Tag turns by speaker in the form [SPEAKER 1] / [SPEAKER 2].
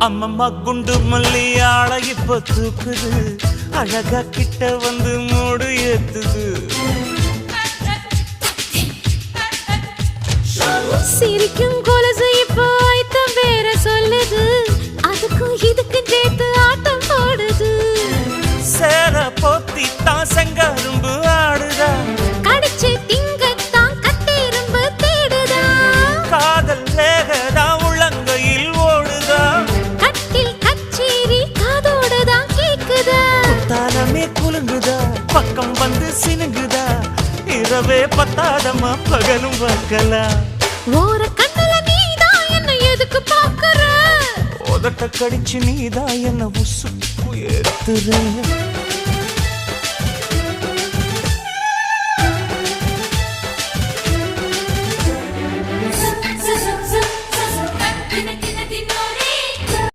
[SPEAKER 1] அம்மம்மா குண்டு மல்லி ஆளை இப்ப தூக்குது அழகா கிட்ட வந்து மூடு ஏத்துது
[SPEAKER 2] சிரிக்கும் கொலுசு இப்போ ஐத்தம் வேற சொல்லுது அதுக்கும் இதுக்கு சேர்த்து ஆட்டம் போடுது
[SPEAKER 1] சேர போத்தி தான் செங்கரும்பு ஆடுதா
[SPEAKER 2] கடிச்சு திங்கத்தான் கட்டெரும்பு தேடுதா
[SPEAKER 1] காதல் லேகதா உள்ளங்கையில் ஓடுதா
[SPEAKER 2] கட்டில் கச்சேரி காதோடுதான் கேக்குதா
[SPEAKER 1] தானமே குலுங்குதா பக்கம் வந்து சினுங்குதா இரவே பத்தாதமா பகலும் பார்க்கலாம்
[SPEAKER 2] ஓர கண்ணுல நீதான் என்ன எதுக்கு பாக்குற
[SPEAKER 1] உதட்ட கடிச்சு நீதான் என்ன உசுப்பு ஏத்துற